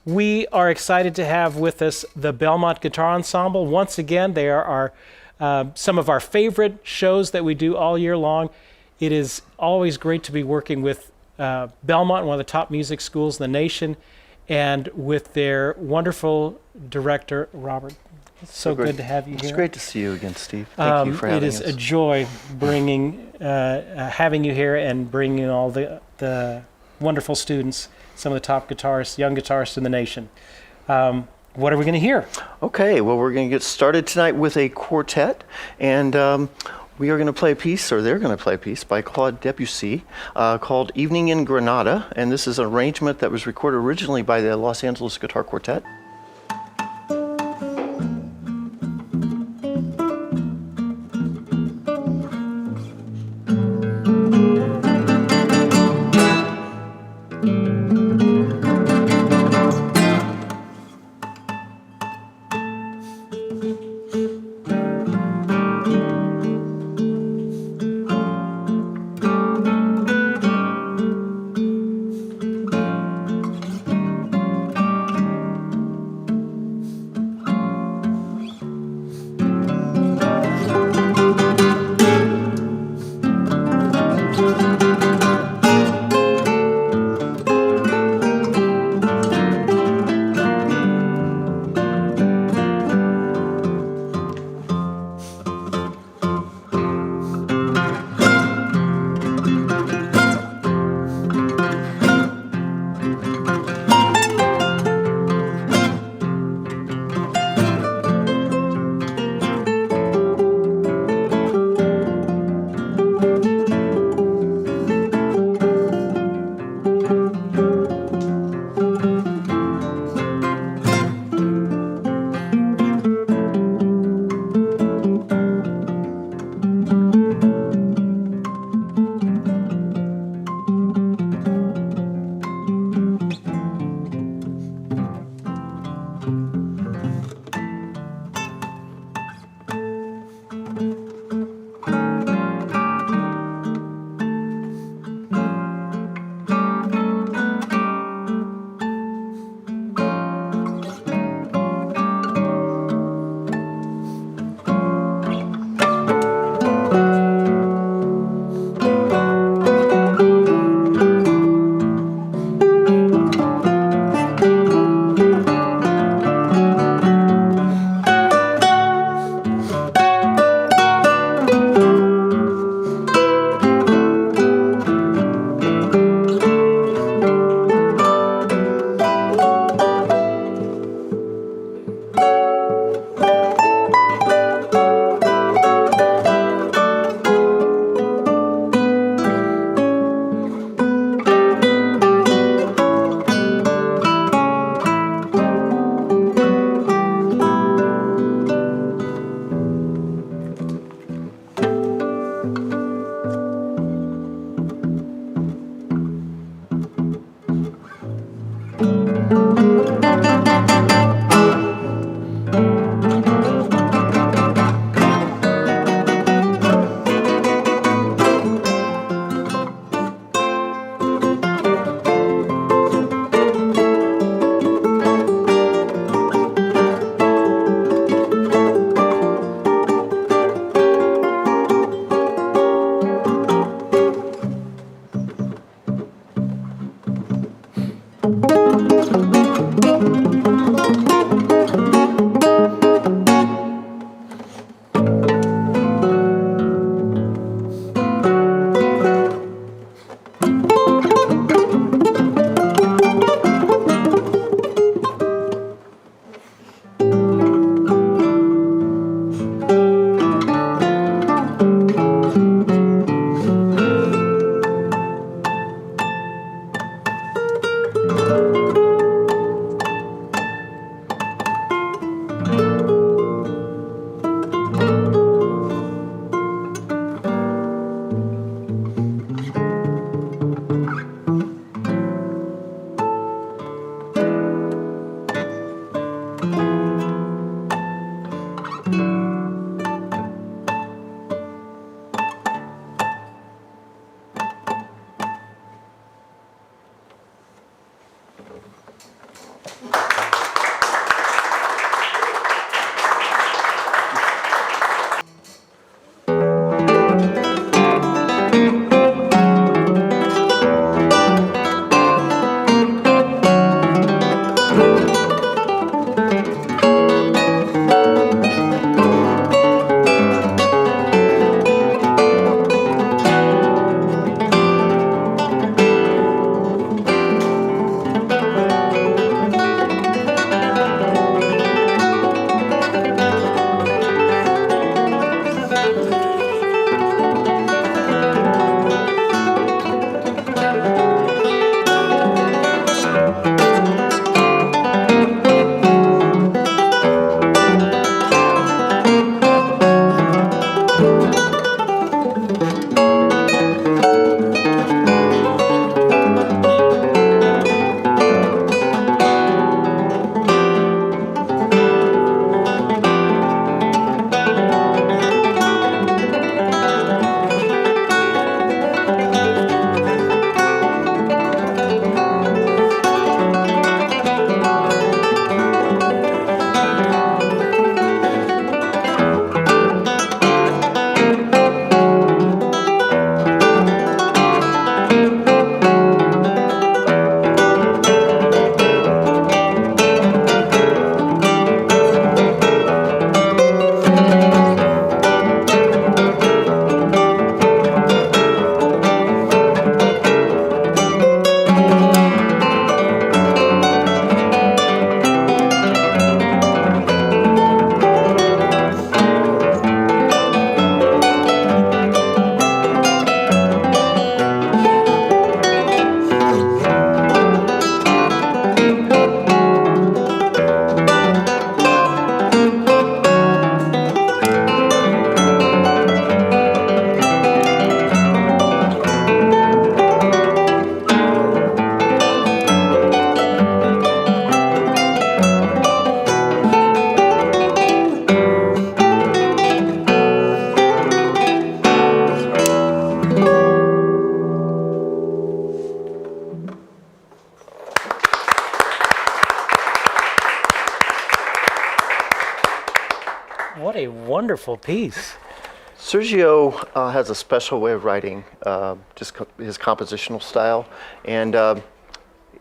We are excited to have with us the Belmont Guitar Ensemble. Once again, they are some of our favorite shows that we do all year long. It is always great to be working with Belmont, one of the top music schools in the nation, and with their wonderful director, Robert. It's so good to have you here. It's great to see you again, Steve. Thank you for having us. It is a joy having you here and bringing all the wonderful students, some of the top guitarists, young guitarists in the nation. What are we going to hear? Okay, well, we're going to get started tonight with a quartet, and we are going to play a piece, or they're going to play a piece by Claude Debussy called Evening in Granada, and this is an arrangement that was recorded originally by the Los Angeles Guitar Quartet. What a wonderful piece. Sergio has a special way of writing, his compositional style. And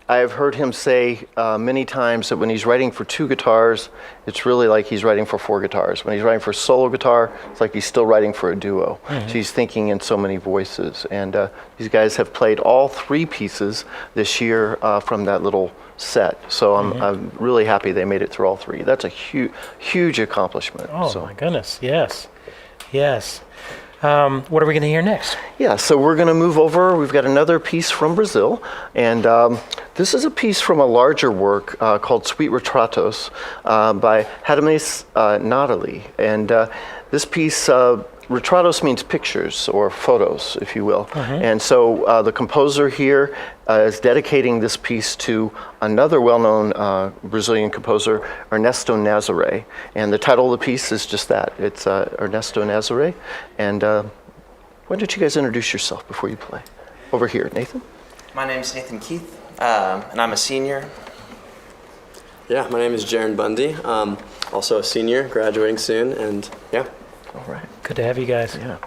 I've heard him say many times that when he's writing for 2 guitars, it's really like he's writing for 4 guitars. When he's writing for solo guitar, it's like he's still writing for a duo. So he's thinking in so many voices. And these guys have played all 3 pieces this year from that little set. So I'm really happy they made it through all 3. That's a huge accomplishment. Oh, my goodness. Yes. Yes. What are we going to hear next? Yeah, so we're going to move over. We've got another piece from Brazil, and this is a piece from a larger work called Sweet Retratos by Radames Gnatalli. And this piece, Retratos means pictures or photos, if you will. And so the composer here is dedicating this piece to another well-known Brazilian composer, Ernesto Nazareth. And the title of the piece is just that. It's Ernesto Nazareth. And why don't you guys introduce yourself before you play? Over here, Nathan. My name's Nathan Keith, and I'm a senior. Yeah, my name is Jaron Bundy. Also a senior, graduating soon, and yeah. All right. Good to have you guys. Yeah.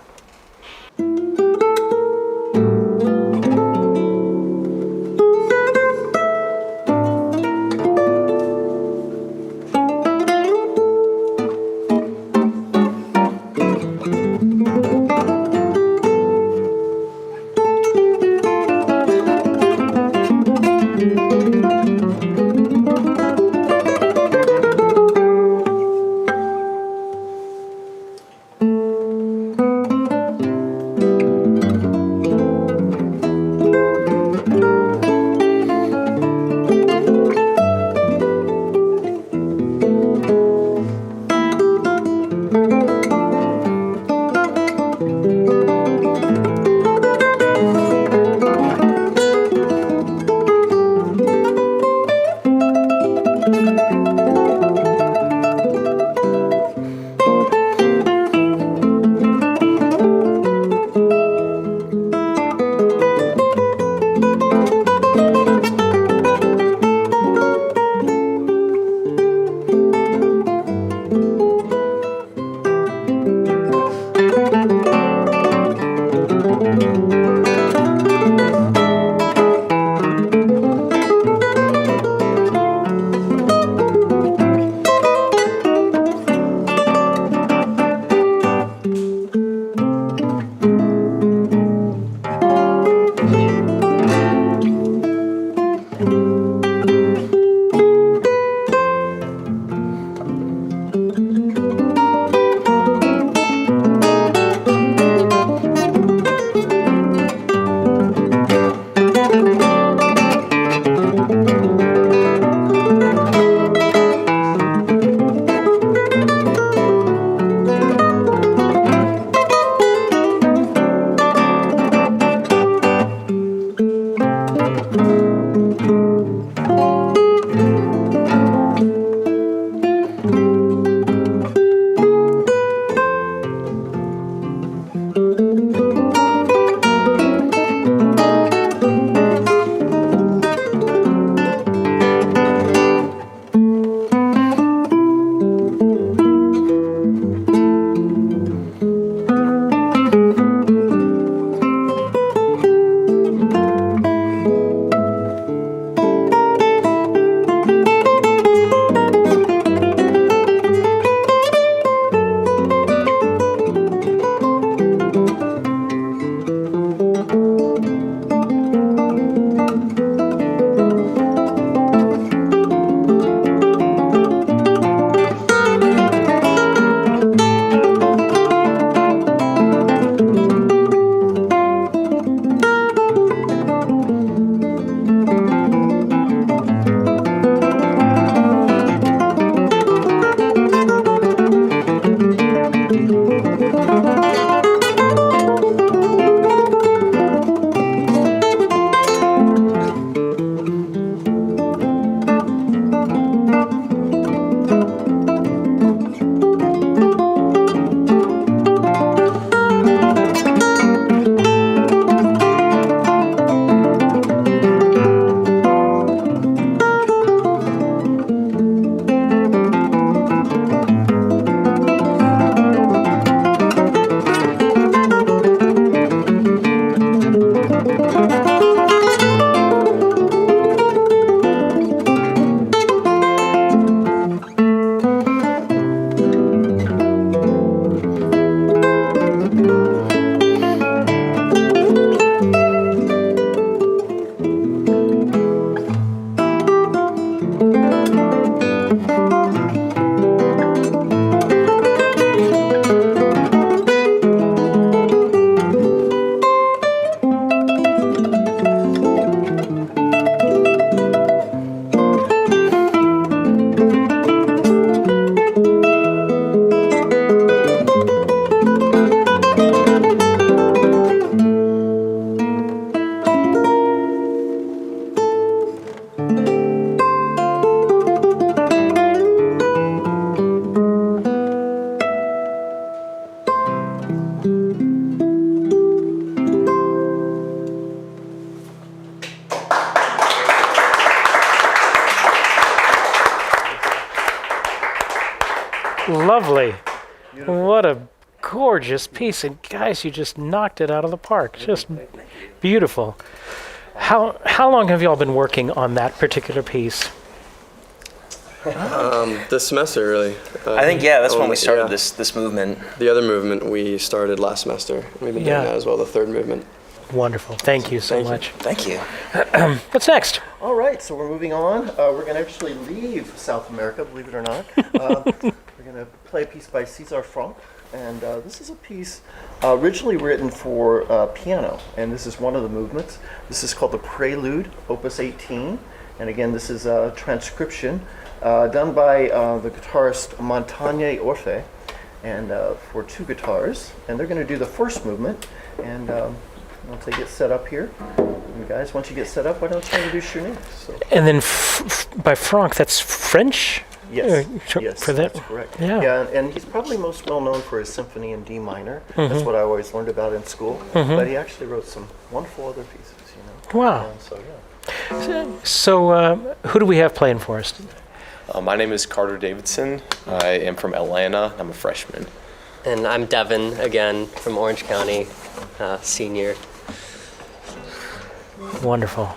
Lovely. What a gorgeous piece. And guys, you just knocked it out of the park. Just beautiful. How long have you all been working on that particular piece? This semester, really. I think, yeah, that's when we started yeah. this movement. The other movement we started last semester. We've been doing that as well, the third movement. Wonderful. Thank you so much. Thank you. What's next? All right, so we're moving on. We're going to actually leave South America, believe it or not. We're going to play a piece by César Franck. And this is a piece originally written for piano, and this is one of the movements. This is called the Prélude, Opus 18. And again, this is a transcription done by the guitarist Montagne Orfe, and for 2 guitars. And they're going to do the first movement. And once they get set up here, and guys, once you get set up, why don't you introduce your name? So. And then by Franck, that's French? Yes, yes, for that. That's correct. Yeah. And he's probably most well known for his symphony in D minor. That's what I always learned about in school. But he actually wrote some wonderful other pieces, you know. Wow. So yeah. So who do we have playing for us? My name is Carter Davidson. I am from Atlanta. I'm a freshman. And I'm Devin, again, from Orange County, senior. Wonderful.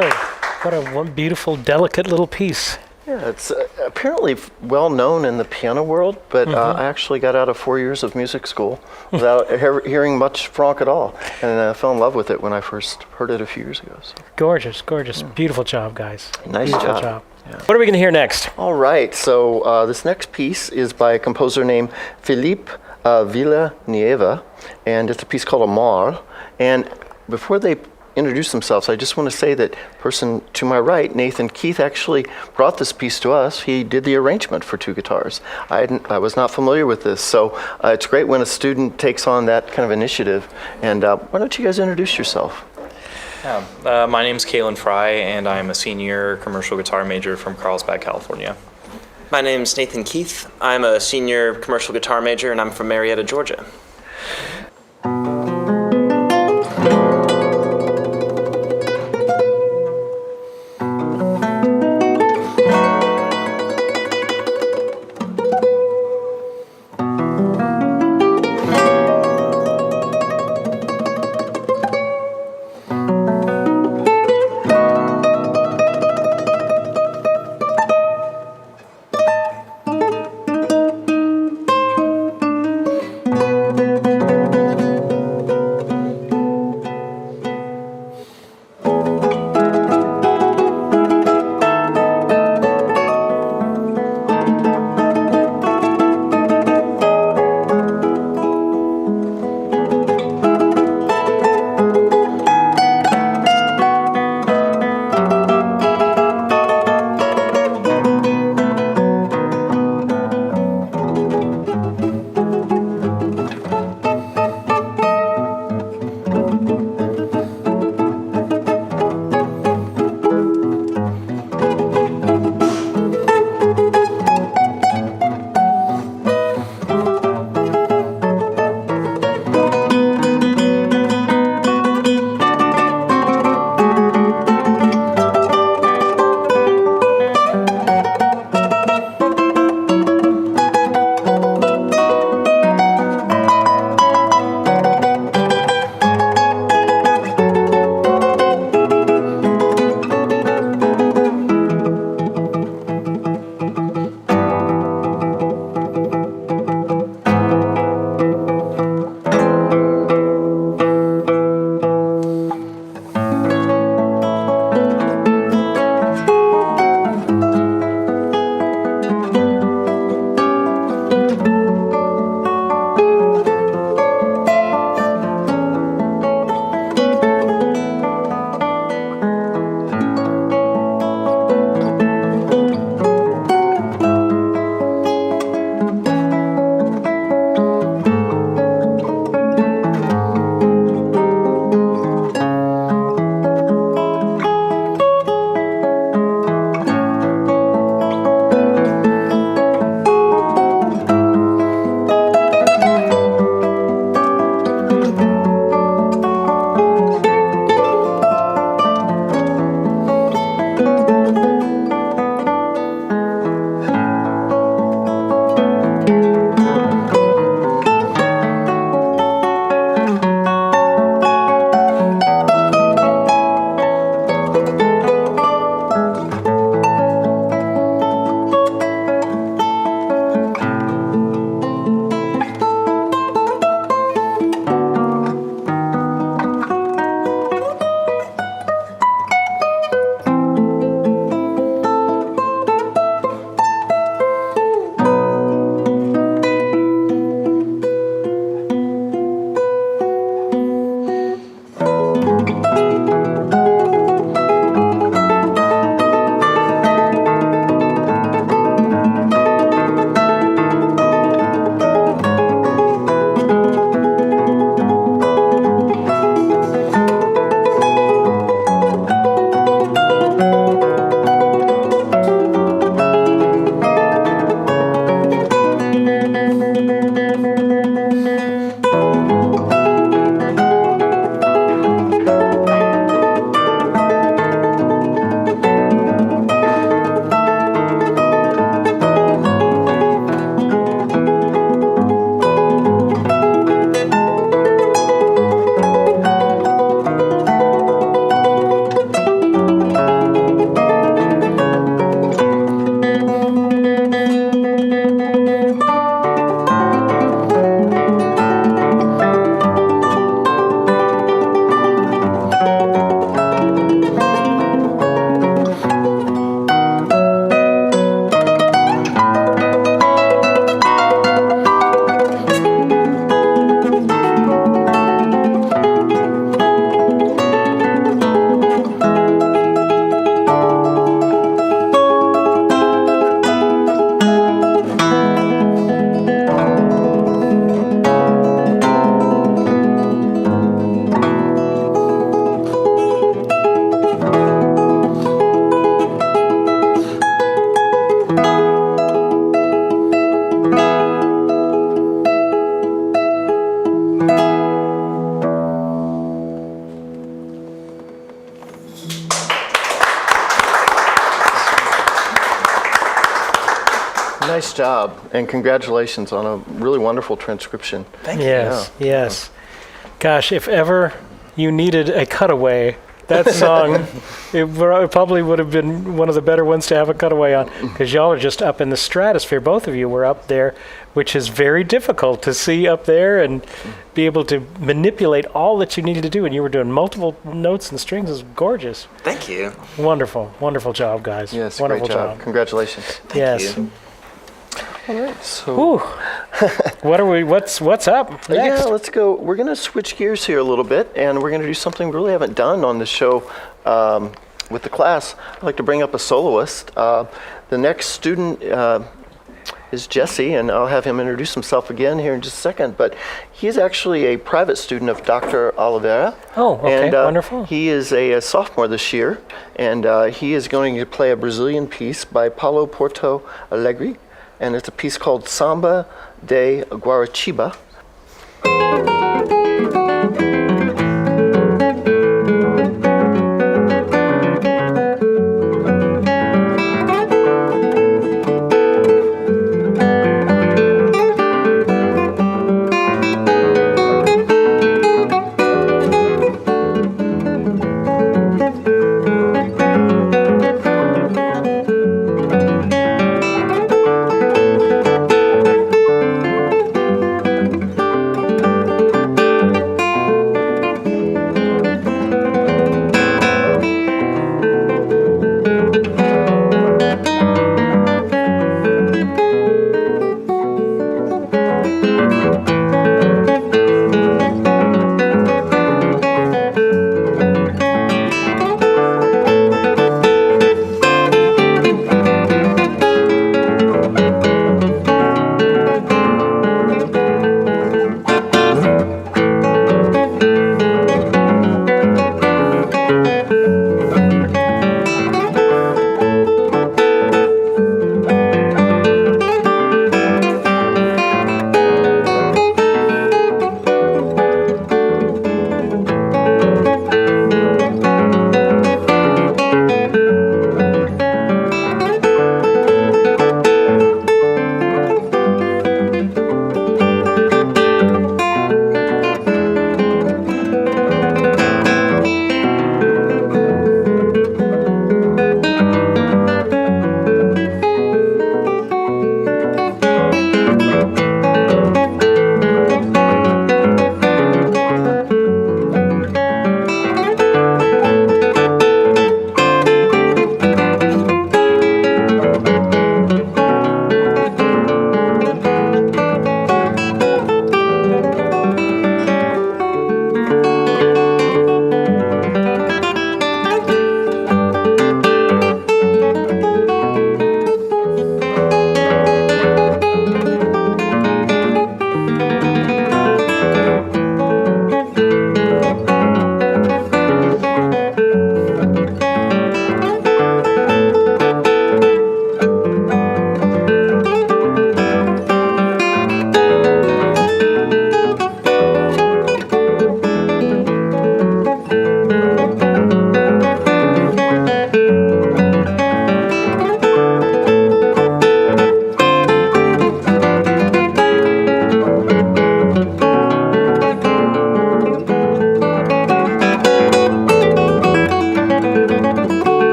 what a one beautiful, delicate little piece. Yeah, it's apparently well known in the piano world, but I actually got out of 4 years of music school without hearing much Franck at all, and I fell in love with it when I first heard it a few years ago. So. Gorgeous, gorgeous. Beautiful job, guys. Nice Beautiful job. Yeah. What are we going to hear next? All right, so this next piece is by a composer named Feliipe Villanueva, and it's a piece called Amar. And before they introduce themselves, I just want to say that person to my right, Nathan Keith, actually brought this piece to us. He did the arrangement for 2 guitars. I was not familiar with this, so it's great when a student takes on that kind of initiative. And why don't you guys introduce yourself? Yeah, my name's Kalen Fry, and I'm a senior commercial guitar major from Carlsbad, California. My name's Nathan Keith. I'm a senior commercial guitar major, and I'm from Marietta, Georgia. job, and congratulations on a really wonderful transcription. Thank you. Yes, yes. Gosh, if ever you needed a cutaway, that song, probably would have been one of the better ones to have a cutaway on, because y'all are just up in the stratosphere. Both of you were up there, which is very difficult to see up there and be able to manipulate all that you needed to do. And you were doing multiple notes and strings. It was gorgeous. Thank you. Wonderful, wonderful job, guys. Yes, wonderful great job. Congratulations. Yes. you. All right, so Whew. What's up next? yeah, let's go. We're going to switch gears here a little bit, and we're going to do something we really haven't done on the show with the class. I'd like to bring up a soloist. The next student is Jesse, and I'll have him introduce himself again here in just a second. But he's actually a private student of Dr. Oliveira. Oh, okay, and, wonderful. He is a sophomore this year, and he is going to play a Brazilian piece by Paulo Porto Alegre, and it's a piece called Samba de Guaratiba.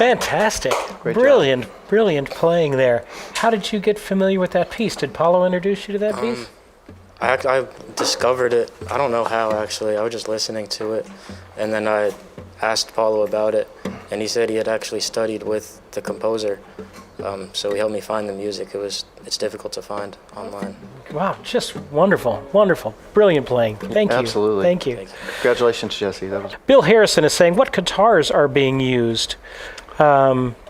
Fantastic. Great job. Brilliant playing there. How did you get familiar with that piece? Did Paulo introduce you to that piece? I discovered it. I don't know how, actually. I was just listening to it, and then I asked Paulo about it, and he said he had actually studied with the composer, so he helped me find the music. It's difficult to find online. Wow, just wonderful. Brilliant playing. Thank you. Absolutely. Thank you. Congratulations, Jesse. That was Bill Harrison is saying, what guitars are being used?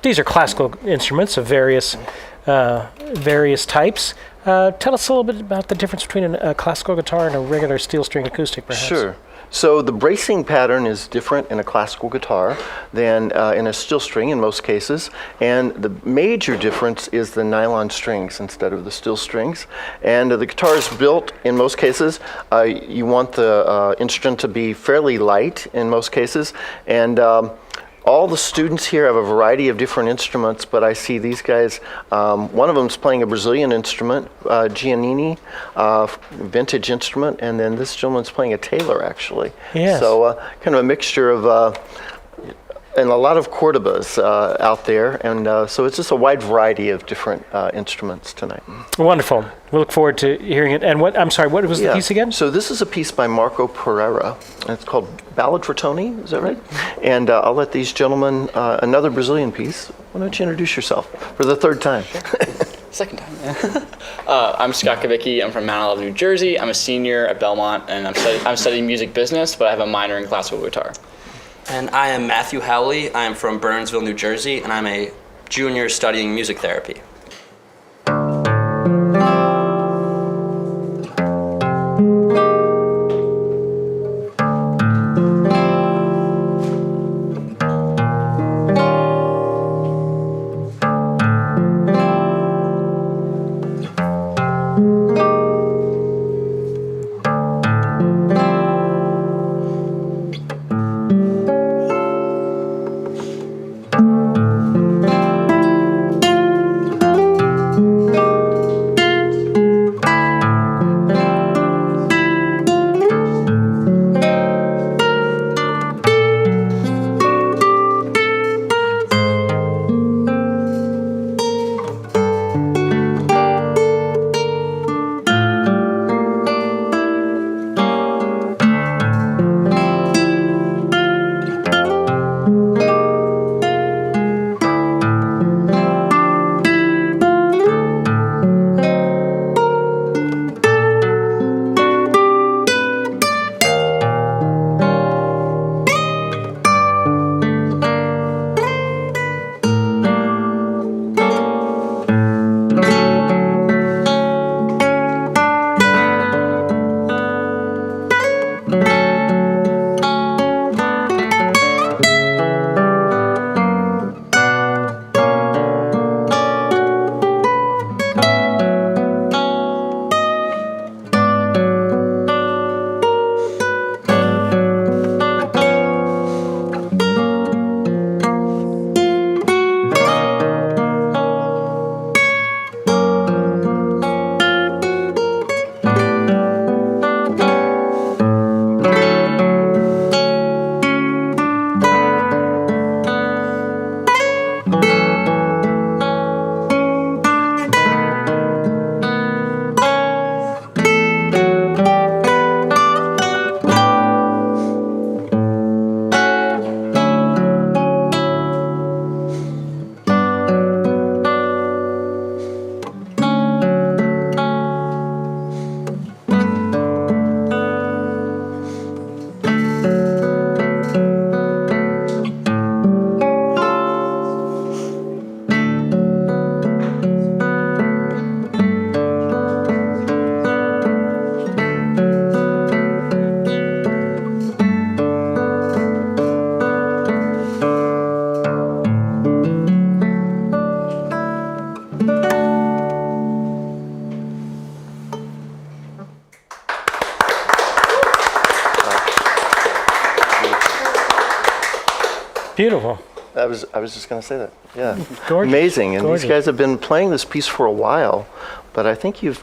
These are classical instruments of various types. Tell us a little bit about the difference between a classical guitar and a regular steel string acoustic, perhaps. Sure. So the bracing pattern is different in a classical guitar than in a steel string in most cases, and the major difference is the nylon strings instead of the steel strings. And the guitar is built in most cases. You want the instrument to be fairly light in most cases, and all the students here have a variety of different instruments, but I see these guys, one of them is playing a Brazilian instrument, Giannini, vintage instrument, and then this gentleman's playing a Taylor, actually. Yes. So kind of a mixture of, and a lot of Cordobas out there, and so it's just a wide variety of different instruments tonight. Wonderful. We look forward to hearing it. And what was the piece again? So this is a piece by Marco Pereira, and it's called Ballad for Tony, is that right? And I'll let these gentlemen, another Brazilian piece. Why don't you introduce yourself for the third time? Second time. I'm Scott Kavicki. I'm from Mount Olive, New Jersey. I'm a senior at Belmont, and I'm studying music business, but I have a minor in classical guitar. And I am Matthew Howley. I am from Burnsville, New Jersey, and I'm a junior studying music therapy. Beautiful. I was just going to say that. Yeah. Gorgeous. Amazing. And Gorgeous. these guys have been playing this piece for a while, but I think you've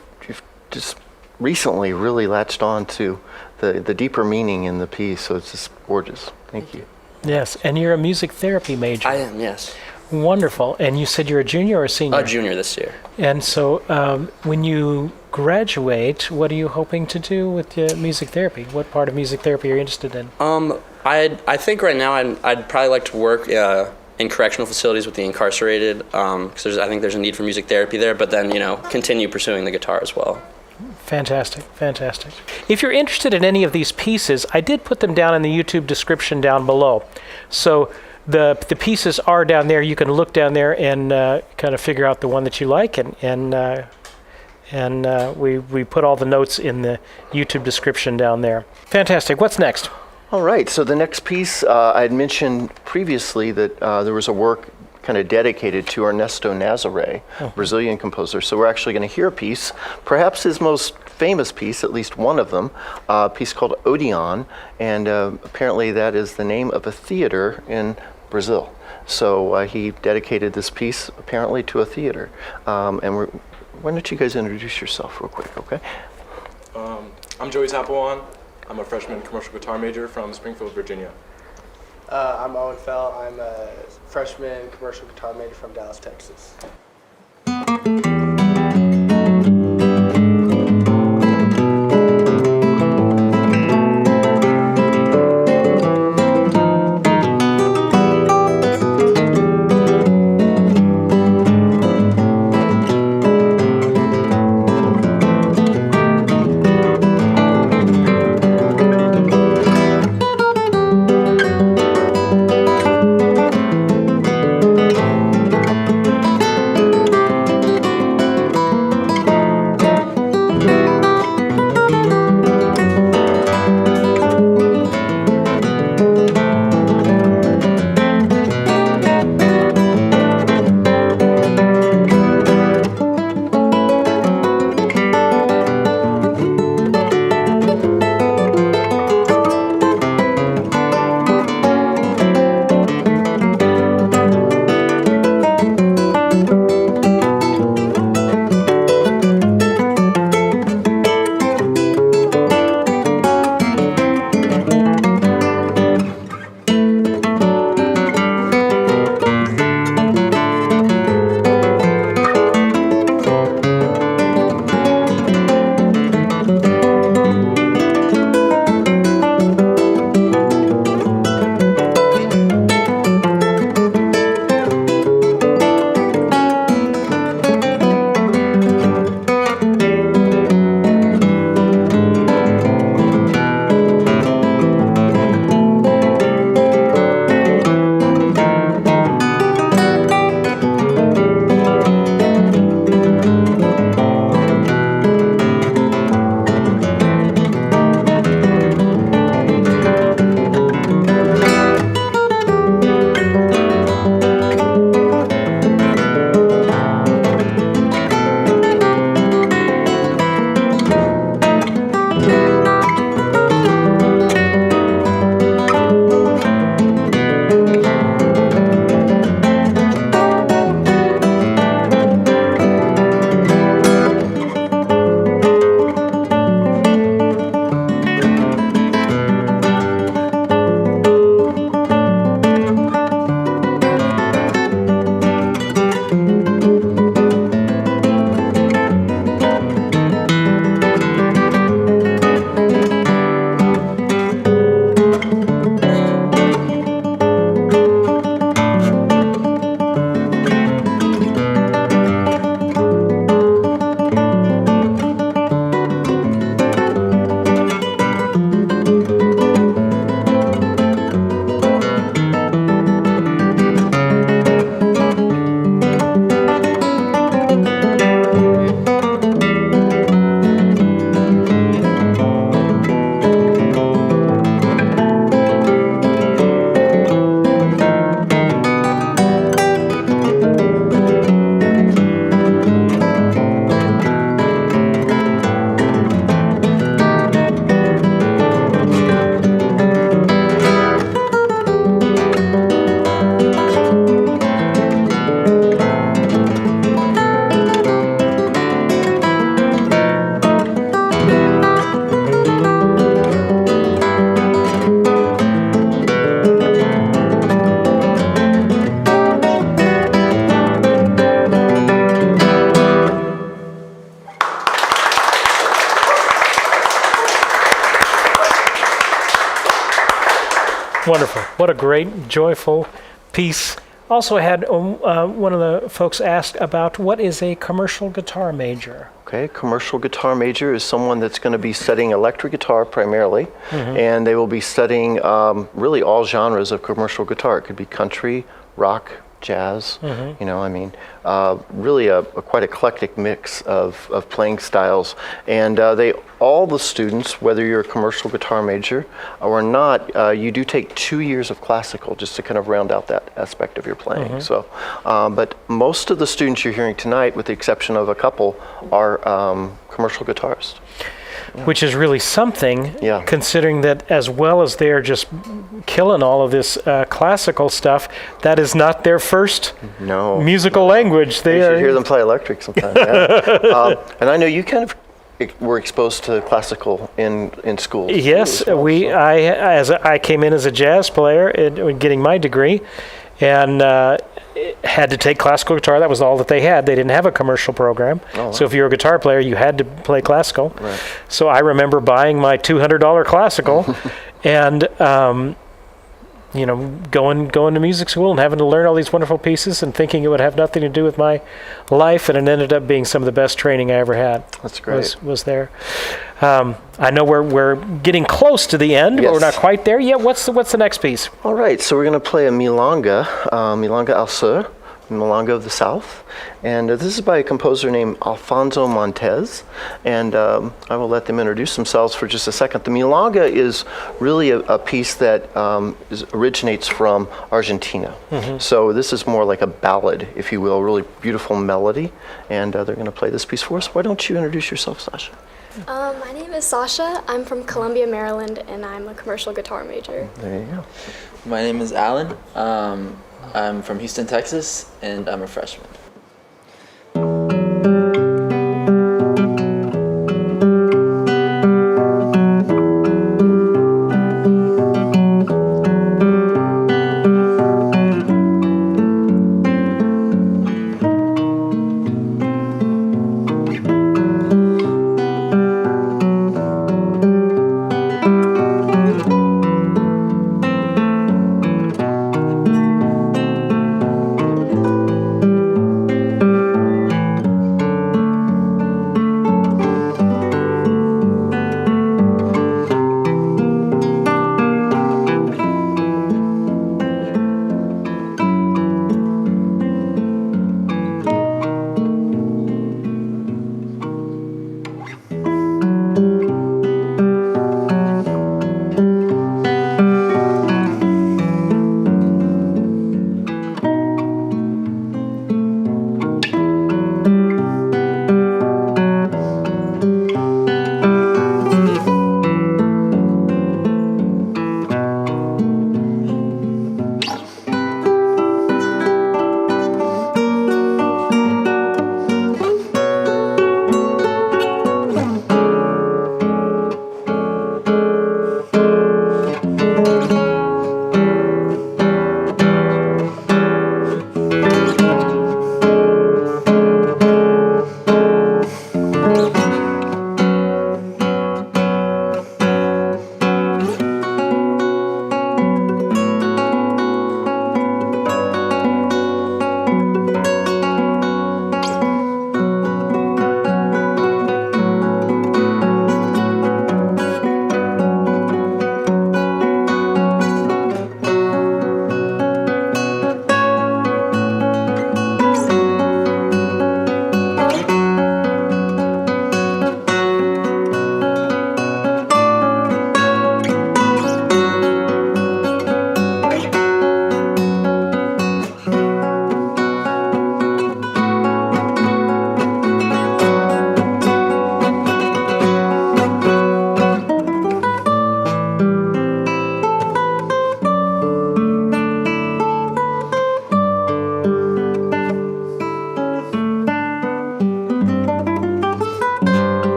just recently really latched on to the deeper meaning in the piece, so it's just gorgeous. Thank you. Yes, and you're a music therapy major. I am, yes. Wonderful. And you said you're a junior or a senior? A junior this year. And so when you graduate, what are you hoping to do with music therapy? What part of music therapy are you interested in? I think right now I'd probably like to work in correctional facilities with the incarcerated, because I think there's a need for music therapy there, but then, continue pursuing the guitar as well. Fantastic, fantastic. If you're interested in any of these pieces, I did put them down in the YouTube description down below. So the pieces are down there. You can look down there and kind of figure out the one that you like, and we put all the notes in the YouTube description down there. Fantastic. What's next? All right, so the next piece, I had mentioned previously that there was a work kind of dedicated to Ernesto Nazareth, Brazilian composer. So we're actually going to hear a piece, perhaps his most famous piece, at least one of them, a piece called Odeon, and apparently that is the name of a theater in Brazil. So he dedicated this piece apparently to a theater. And why don't you guys introduce yourself real quick, okay? I'm Joey Tapawan. I'm a freshman commercial guitar major from Springfield, Virginia. I'm Owen Fell. I'm a freshman commercial guitar major from Dallas, Texas. Wonderful. What a great, joyful piece. Also had one of the folks ask about what is a commercial guitar major? Okay, commercial guitar major is someone that's going to be studying electric guitar primarily, and they will be studying really all genres of commercial guitar. It could be country, rock, jazz, really a quite eclectic mix of playing styles. And all the students, whether you're a commercial guitar major or not, you do take 2 years of classical just to kind of round out that aspect of your playing. So, but most of the students you're hearing tonight, with the exception of a couple, are commercial guitarists. Which is really something, Yeah. considering that as well as they're just killing all of this classical stuff, that is not their first musical language. You should hear them play electric sometimes. Yeah. And I know you kind of were exposed to classical in school. Yes, as well, I came in as a jazz player, getting my degree, and had to take classical guitar. That was all that they had. They didn't have a commercial program. Oh, wow. So if you were a guitar player, you had to play classical. Right. So I remember buying my $200 classical and going to music school and having to learn all these wonderful pieces and thinking it would have nothing to do with my life, and it ended up being some of the best training I ever had. That's great. Was there. I know we're getting close to the end, but we're not quite there yet. What's the next piece? All right, so we're going to play a milonga, Milonga al Sur, Milonga of the South. And this is by a composer named Alfonso Montez. And I will let them introduce themselves for just a second. The milonga is really a piece that originates from Argentina. So this is more like a ballad, if you will, really beautiful melody. And they're going to play this piece for us. Why don't you introduce yourself, Sasha? My name is Sasha. I'm from Columbia, Maryland, and I'm a commercial guitar major. There you go. My name is Alan. I'm from Houston, Texas, and I'm a freshman.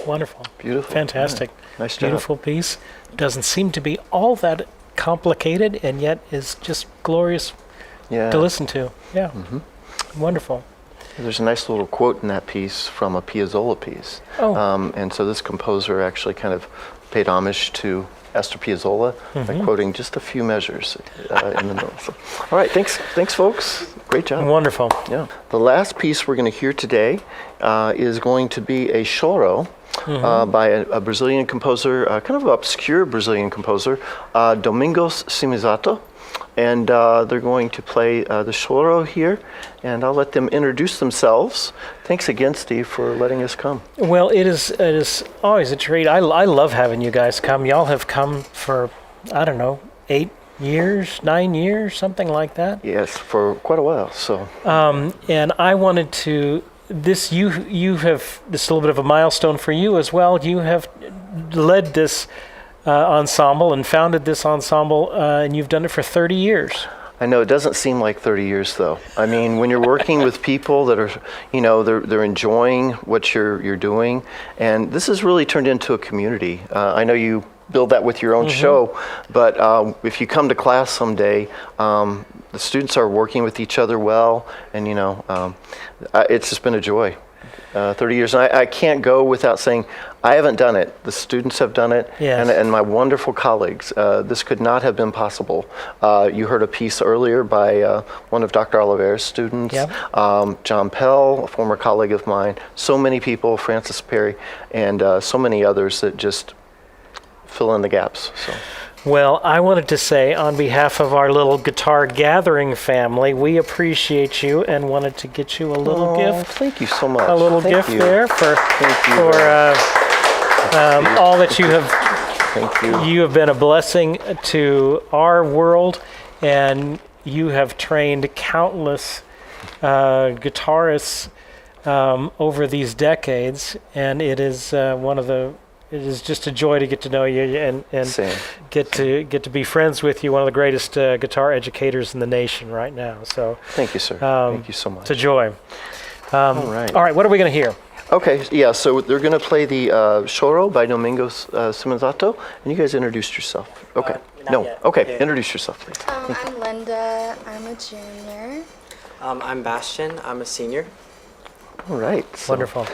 Wonderful. Beautiful. Fantastic. Yeah. Nice job. Beautiful piece. Doesn't seem to be all that complicated, and yet is just glorious to listen to. Yeah. Wonderful. There's a nice little quote in that piece from a Piazzolla piece. And so this composer actually kind of paid homage to Astor Piazzolla by quoting just a few measures in the middle. So, all right, thanks, folks. Great job. Wonderful. Yeah. The last piece we're going to hear today is going to be a choro by a Brazilian composer, kind of an obscure Brazilian composer, Domingos Simizato. And they're going to play the choro here, and I'll let them introduce themselves. Thanks again, Steve, for letting us come. Well, it is always a treat. I love having you guys come. Y'all have come for, I don't know, 8 years, 9 years, something like that. Yes, for quite a while. So. And I wanted to. This is a little bit of a milestone for you as well. You have led this ensemble and founded this ensemble, and you've done it for 30 years. I know it doesn't seem like 30 years though. I mean, when you're working with people that are, they're enjoying what you're doing, and this has really turned into a community. I know you build that with your own show, but if you come to class someday, the students are working with each other well, and it's just been a joy. 30 years, and I can't go without saying I haven't done it. The students have done it, and my wonderful colleagues. This could not have been possible. You heard a piece earlier by one of Dr. Oliveira's students, John Pell, a former colleague of mine, so many people, Francis Perry, and so many others that just fill in the gaps. So. Well, I wanted to say, on behalf of our little guitar gathering family, we appreciate you and wanted to get you a little gift. Thank you so much. A little gift there for all that you have. Thank you. You have been a blessing to our world, and you have trained countless guitarists over these decades, and it is It is just a joy to get to know you and get to be friends with you, one of the greatest guitar educators in the nation right now. So thank you, sir. Thank you so much. It's a joy. All right. All right. What are we going to hear? Okay. Yeah. So they're going to play the choro by Domingos Simizato, and you guys introduced yourself. Okay. Okay. Introduce yourself, please. I'm Linda. I'm a junior. I'm Bastian. I'm a senior. All right. Wonderful.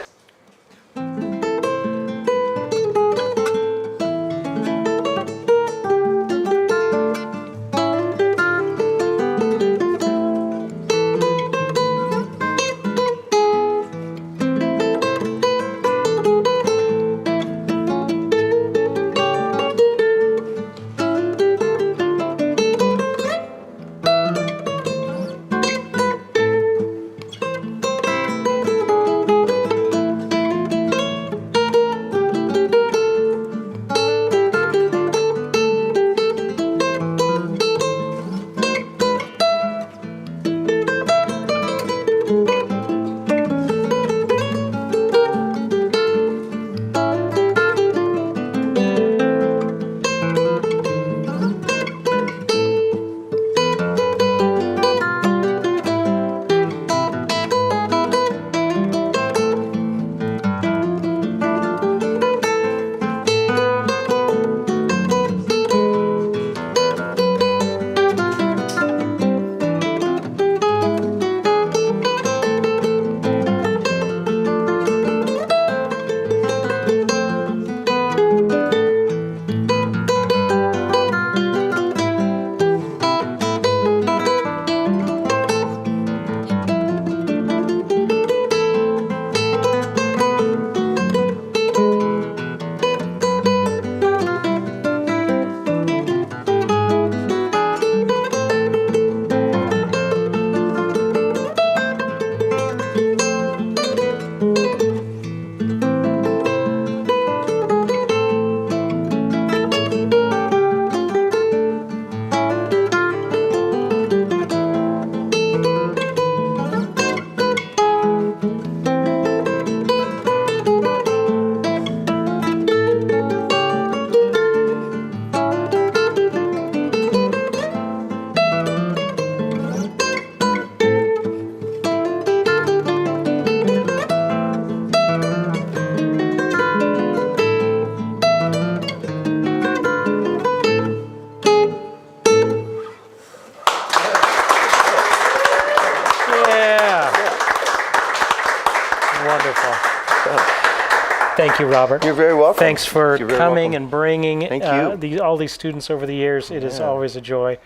Thank you, Robert. You're very welcome. Thanks for You're very coming welcome. and bringing Thank you. all these students over the years. It is always a joy.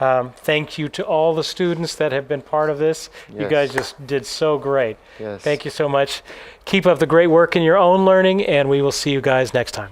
Thank you to all the students that have been part of this. You Yes. guys just did so great. Yes. Thank you so much. Keep up the great work in your own learning, and we will see you guys next time.